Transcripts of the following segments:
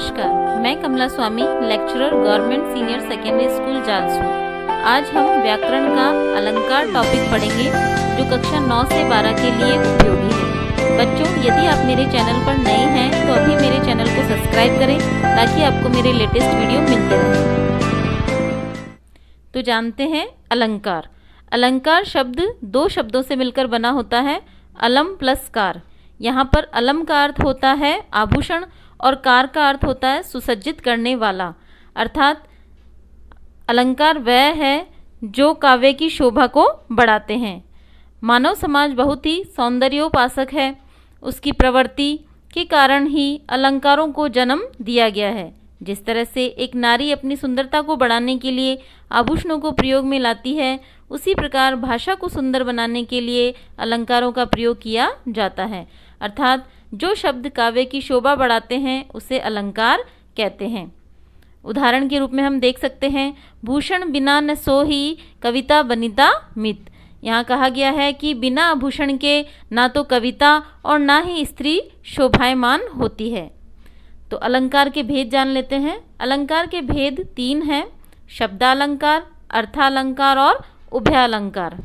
नमस्कार, मैं Kamla Swami, lecturer government senior secondary school Jalsu. आज हम व्याकरण का अलंकार टॉपिक पढ़ेंगे जो कक्षा 9 से 12 के लिए उपयोगी है। बच्चों, यदि आप मेरे चैनल पर नए हैं तो अभी मेरे चैनल को सब्सक्राइब करें ताकि आपको मेरे लेटेस्ट वीडियो मिलते रहें। तो जानते हैं अलंकार। अलंकार शब्द दो शब्दों से मिलकर बना होता है, अलम प्लस कार। यहाँ पर अलम का अर्थ होता है आभूषण और कार का अर्थ होता है सुसज्जित करने वाला। अर्थात अलंकार वह है जो काव्य की शोभा को बढ़ाते हैं। मानव समाज बहुत ही सौंदर्योपासक है। उसकी प्रवृत्ति के कारण ही अलंकारों को जन्म दिया गया है। जिस तरह से एक नारी अपनी सुंदरता को बढ़ाने के लिए आभूषणों को प्रयोग में लाती है, उसी प्रकार भाषा को सुंदर बनाने के लिए अलंकारों का प्रयोग किया जाता है। अर्थात जो शब्द काव्य की शोभा बढ़ाते हैं उसे अलंकार कहते हैं। उदाहरण के रूप में हम देख सकते हैं, भूषण बिना न सोही कविता बनिता मित। यहाँ कहा गया है कि बिना आभूषण के ना तो कविता और ना ही स्त्री शोभायमान होती है। तो अलंकार के भेद जान लेते हैं। अलंकार के भेद 3 हैं, शब्दालंकार, अर्थालंकार और उभयालंकार।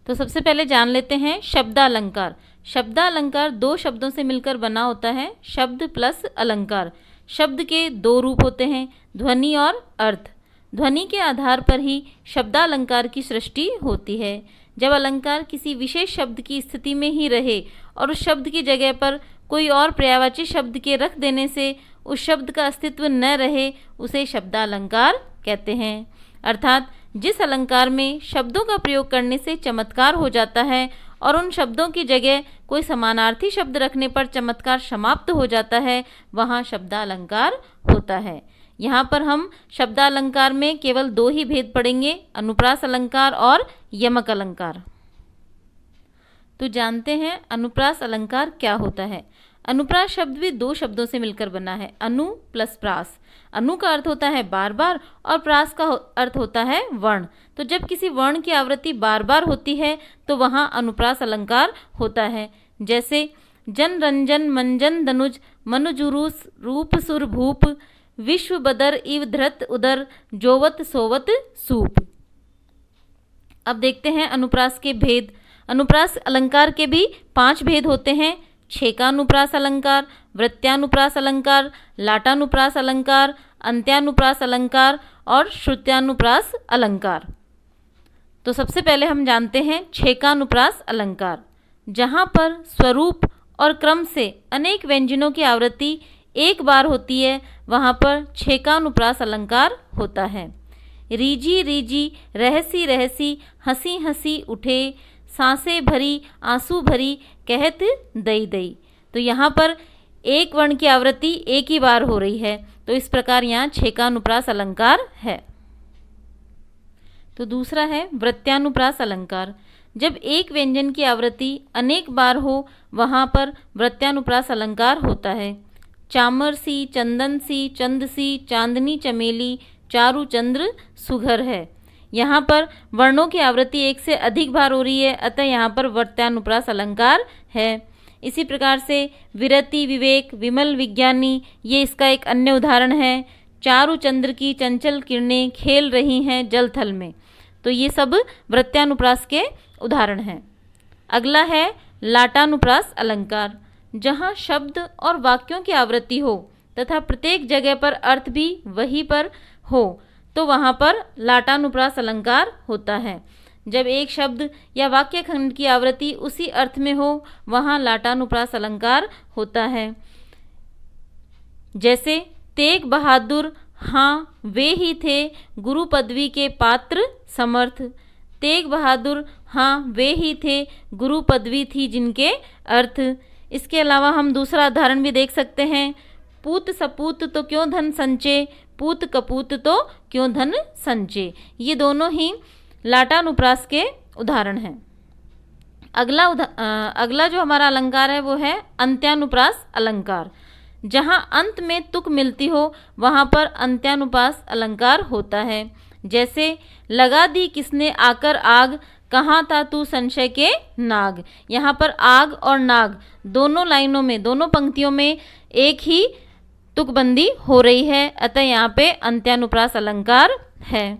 तो सबसे पहले जान लेते हैं शब्दालंकार। शब्दालंकार दो शब्दों से मिलकर बना होता है, शब्द प्लस अलंकार। शब्द के दो रूप होते हैं, ध्वनि और अर्थ। ध्वनि के आधार पर ही शब्दालंकार की सृष्टि होती है। जब अलंकार किसी विशेष शब्द की स्थिति में ही रहे और उस शब्द की जगह पर कोई और पर्यायवाची शब्द के रख देने से उस शब्द का अस्तित्व न रहे, उसे शब्दालंकार कहते हैं। अर्थात जिस अलंकार में शब्दों का प्रयोग करने से चमत्कार हो जाता है और उन शब्दों की जगह कोई समानार्थी शब्द रखने पर चमत्कार समाप्त हो जाता है, वहाँ शब्दालंकार होता है। यहाँ पर हम शब्दालंकार में केवल 2 ही भेद पढ़ेंगे, अनुप्रास अलंकार और यमक अलंकार। तो जानते हैं अनुप्रास अलंकार क्या होता है। अनुप्रास शब्द भी 2 शब्दों से मिलकर बना है, अनु प्लस प्रास। अनु का अर्थ होता है बार बार और प्रास का अर्थ होता है वर्ण। तो जब किसी वर्ण की आवृत्ति बार बार होती है तो वहाँ अनुप्रास अलंकार होता है। जैसे जन रंजन मंजन दनुज मनुजुरूस रूप सुर भूप विश्व बदर इव धृत उदर जोवत सोवत सूप। अब देखते हैं अनुप्रास के भेद। अनुप्रास अलंकार के भी 5 भेद होते हैं, छेकानुप्रास अलंकार, वृत्त्यानुप्रास अलंकार, लाटानुप्रास अलंकार, अंत्यानुप्रास अलंकार और श्रुत्यानुप्रास अलंकार। तो सबसे पहले हम जानते हैं छेकानुप्रास अलंकार। जहाँ पर स्वरूप और क्रम से अनेक व्यंजनों की आवृत्ति एक बार होती है, वहाँ पर छेकानुप्रास अलंकार होता है। रीजी रीजी रहसी रहसी हंसी हंसी उठे सांसें भरी आंसू भरी कहत दई दई। तो यहाँ पर एक वर्ण की आवृत्ति एक ही बार हो रही है, तो इस प्रकार यहाँ छेकानुप्रास अलंकार है। तो दूसरा है वृत्त्यानुप्रास अलंकार। जब एक व्यंजन की आवृत्ति अनेक बार हो, वहाँ पर वृत्त्यानुप्रास अलंकार होता है। चामर सी चंदन सी चंद सी चांदनी चमेली चारु चंद्र सुघर है। यहाँ पर वर्णों की आवृत्ति एक से अधिक बार हो रही है, अतः यहाँ पर वृत्त्यानुप्रास अलंकार है। इसी प्रकार से विरति विवेक विमल विज्ञानी, ये इसका एक अन्य उदाहरण है। चारु चंद्र की चंचल किरणें खेल रही हैं जल थल में। तो ये सब वृत्त्यानुप्रास के उदाहरण हैं। अगला है लाटानुप्रास अलंकार। जहाँ शब्द और वाक्यों की आवृत्ति हो तथा प्रत्येक जगह पर अर्थ भी वही पर हो, तो वहाँ पर लाटानुप्रास अलंकार होता है। जब एक शब्द या वाक्य खंड की आवृत्ति उसी अर्थ में हो, वहाँ लाटानुप्रास अलंकार होता है। जैसे तेग बहादुर हाँ वे ही थे गुरु पदवी के पात्र समर्थ। तेग बहादुर हाँ वे ही थे गुरु पदवी थी जिनके अर्थ। इसके अलावा हम दूसरा उदाहरण भी देख सकते हैं, पूत सपूत तो क्यों धन संचे पूत कपूत तो क्यों धन संचे। ये दोनों ही लाटानुप्रास के उदाहरण हैं। अगला जो हमारा अलंकार है वो है अंत्यानुप्रास अलंकार। जहाँ अंत में तुक मिलती हो, वहाँ पर अंत्यानुप्रास अलंकार होता है। जैसे लगा दी किसने आकर आग कहाँ था तू संशय के नाग। यहाँ पर आग और नाग दोनों लाइनों में, दोनों पंक्तियों में एक ही तुकबंदी हो रही है, अतः यहाँ पे अंत्यानुप्रास अलंकार है।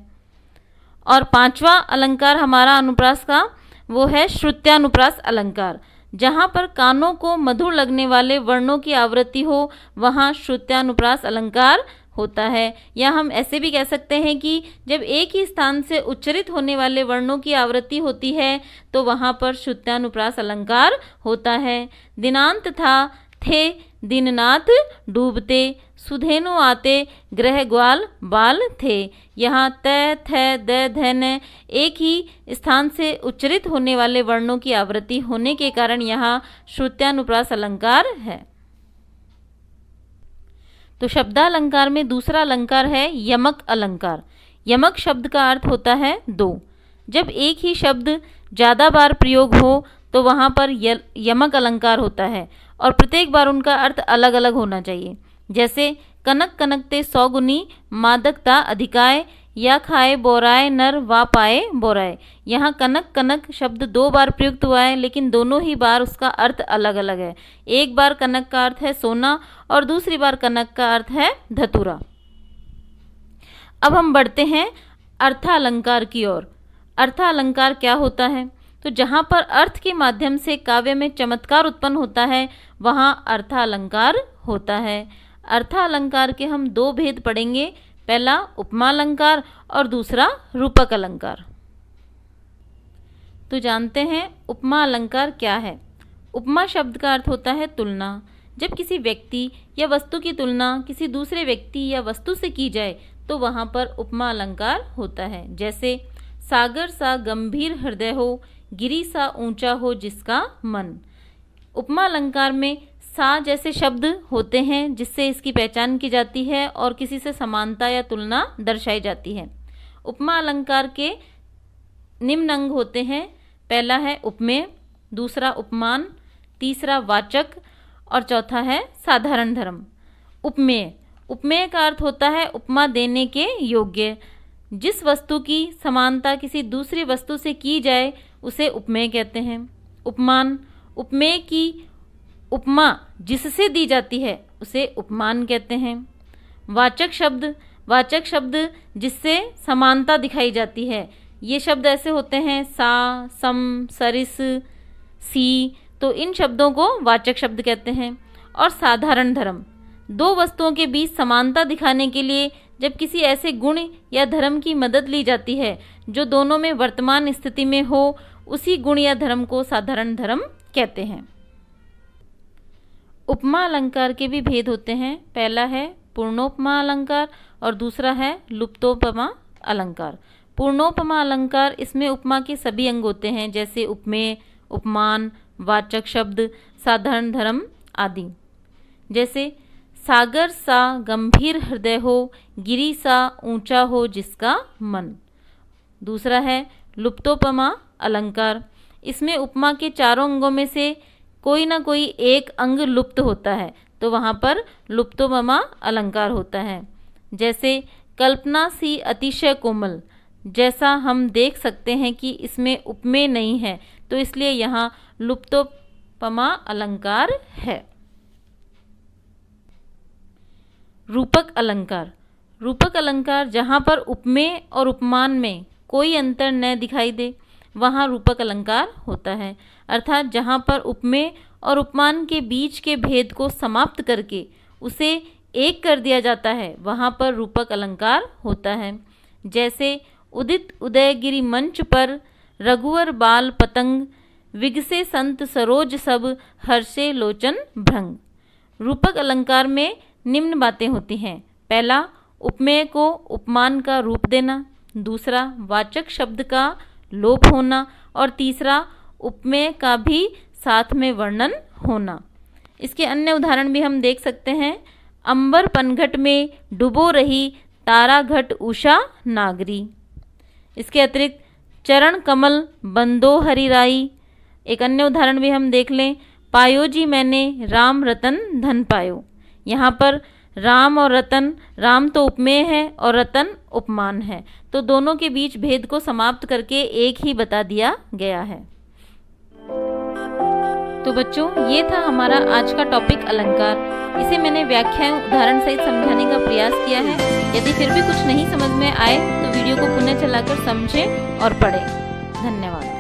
और पांचवा अलंकार हमारा अनुप्रास का वो है श्रुत्यानुप्रास अलंकार। जहाँ पर कानों को मधुर लगने वाले वर्णों की आवृत्ति हो वहाँ श्रुत्यानुप्रास अलंकार होता है। या हम ऐसे भी कह सकते हैं कि जब एक ही स्थान से उच्चरित होने वाले वर्णों की आवृत्ति होती है तो वहाँ पर श्रुत्यानुप्रास अलंकार होता है। दिनांत था, थे दीननाथ डूबते, सुधेनु आते, ग्रह ग्वाल बाल थे। यहाँ त, थ, द, धन एक ही स्थान से उच्चरित होने वाले वर्णों की आवृत्ति होने के कारण यहाँ श्रुत्यानुप्रास अलंकार है। तो शब्दालंकार में दूसरा अलंकार है यमक अलंकार। यमक शब्द का अर्थ होता है दो। जब एक ही शब्द ज़्यादा बार प्रयोग हो तो वहाँ पर यमक अलंकार होता है और प्रत्येक बार उनका अर्थ अलग अलग होना चाहिए। जैसे कनक कनकते 100 गुनी, मादकता अधिकाय, या खाए बोराए नर वा पाए बोराए। यहाँ कनक कनक शब्द 2 बार प्रयुक्त हुआ है, लेकिन दोनों ही बार उसका अर्थ अलग अलग है। एक बार कनक का अर्थ है सोना और दूसरी बार कनक का अर्थ है धतूरा। अब हम बढ़ते हैं अर्थालंकार की ओर। अर्थालंकार क्या होता है? तो जहाँ पर अर्थ के माध्यम से काव्य में चमत्कार उत्पन्न होता है वहाँ अर्थालंकार होता है। अर्थालंकार के हम 2 भेद पढ़ेंगे, पहला उपमा अलंकार और दूसरा रूपक अलंकार। तो जानते हैं उपमा अलंकार क्या है। उपमा शब्द का अर्थ होता है तुलना। जब किसी व्यक्ति या वस्तु की तुलना किसी दूसरे व्यक्ति या वस्तु से की जाए तो वहाँ पर उपमा अलंकार होता है। जैसे सागर सा गंभीर हृदय हो, गिरी सा ऊंचा हो जिसका मन। उपमा अलंकार में सा जैसे शब्द होते हैं जिससे इसकी पहचान की जाती है और किसी से समानता या तुलना दर्शाई जाती है। उपमा अलंकार के निम्न अंग होते हैं, पहला है उपमेय, दूसरा उपमान, तीसरा वाचक और चौथा है साधारण धर्म। उपमेय, उपमेय का अर्थ होता है उपमा देने के योग्य। जिस वस्तु की समानता किसी दूसरी वस्तु से की जाए उसे उपमेय कहते हैं। उपमान, उपमेय की उपमा जिससे दी जाती है उसे उपमान कहते हैं। वाचक शब्द, वाचक शब्द जिससे समानता दिखाई जाती है। ये शब्द ऐसे होते हैं सा, सम, सरिस, सी, तो इन शब्दों को वाचक शब्द कहते हैं। और साधारण धर्म, 2 वस्तुओं के बीच समानता दिखाने के लिए जब किसी ऐसे गुण या धर्म की मदद ली जाती है जो दोनों में वर्तमान स्थिति में हो, उसी गुण या धर्म को साधारण धर्म कहते हैं। उपमा अलंकार के भी भेद होते हैं, पहला है पूर्णोपमा अलंकार और दूसरा है लुप्तोपमा अलंकार। पूर्णोपमा अलंकार, इसमें उपमा के सभी अंग होते हैं जैसे उपमेय, उपमान, वाचक शब्द, साधारण धर्म आदि। जैसे सागर सा गंभीर हृदय हो, गिरी सा ऊंचा हो जिसका मन। दूसरा है लुप्तोपमा अलंकार, इसमें उपमा के 4 अंगों में से कोई ना कोई एक अंग लुप्त होता है तो वहाँ पर लुप्तोपमा अलंकार होता है। जैसे कल्पना सी अतिशय कोमल, जैसा हम देख सकते हैं कि इसमें उपमेय नहीं है तो इसलिए यहाँ लुप्तोपमा अलंकार है। रूपक अलंकार, रूपक अलंकार जहाँ पर उपमेय और उपमान में कोई अंतर न दिखाई दे वहाँ रूपक अलंकार होता है। अर्थात जहाँ पर उपमेय और उपमान के बीच के भेद को समाप्त करके उसे एक कर दिया जाता है वहाँ पर रूपक अलंकार होता है। जैसे उदित उदयगिरि मंच पर, रघुवर बाल पतंग, विगसे संत सरोज सब, हर्षे लोचन भृंग। रूपक अलंकार में निम्न बातें होती हैं, पहला उपमेय को उपमान का रूप देना, दूसरा वाचक शब्द का लोप होना और तीसरा उपमेय का भी साथ में वर्णन होना। इसके अन्य उदाहरण भी हम देख सकते हैं। अंबर पनघट में डुबो रही, तारा घट उषा नागरी। इसके अतिरिक्त चरण कमल बंदो हरिराई। एक अन्य उदाहरण भी हम देख लें, पायो जी मैंने राम रतन धन पायो। यहाँ पर राम और रतन, राम तो उपमेय है और रतन उपमान है, तो दोनों के बीच भेद को समाप्त करके एक ही बता दिया गया है। तो बच्चों, ये था हमारा आज का टॉपिक अलंकार। इसे मैंने व्याख्याएं उदाहरण सहित समझाने का प्रयास किया है। यदि फिर भी कुछ नहीं समझ में आए तो वीडियो को पुनः चलाकर समझें और पढ़ें। धन्यवाद।